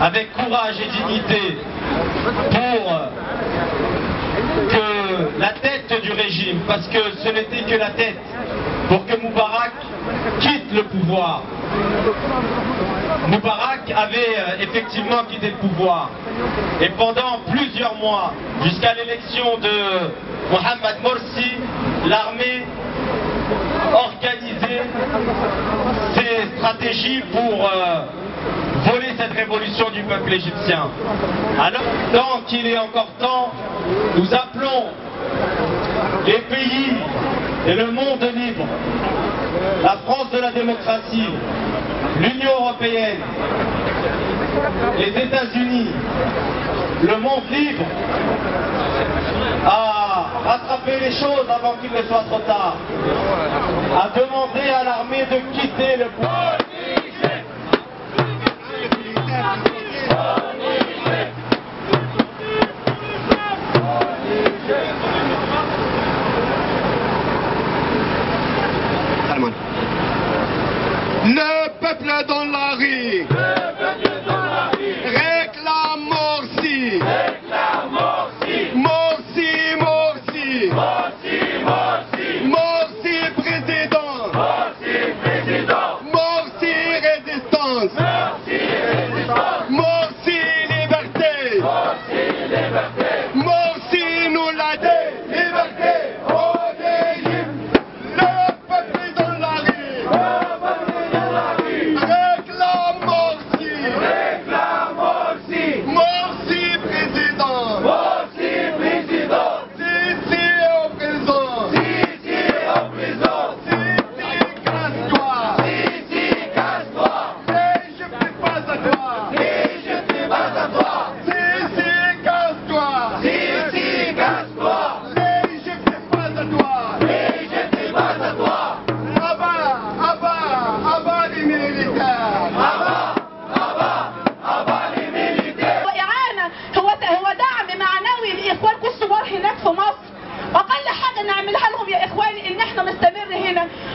avec courage et dignité pour que la tête du régime, parce que ce n'était que la tête, pour que Moubarak quitte le pouvoir. Moubarak avait effectivement quitté le pouvoir. Et pendant plusieurs mois, jusqu'à l'élection de Mohamed Morsi, l'armée organisait ses stratégies pour voler cette révolution du peuple égyptien. Alors, tant qu'il est encore temps, nous appelons les pays et le monde libre, la France de la démocratie, l'Union européenne, les États-Unis, le monde libre, à rattraper les choses avant qu'il ne soit trop tard, à demander à l'armée de quitter le pouvoir. Le peuple dans la rue, réclame Morsi, Morsi, Morsi, Morsi président, Morsi résistance, Morsi liberté, Morsi nous l'a dit, liberté, on est libre, le peuple dans la rue.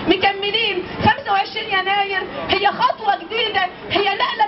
مكملين 25 يناير هي خطوة جديدة، هي نقلة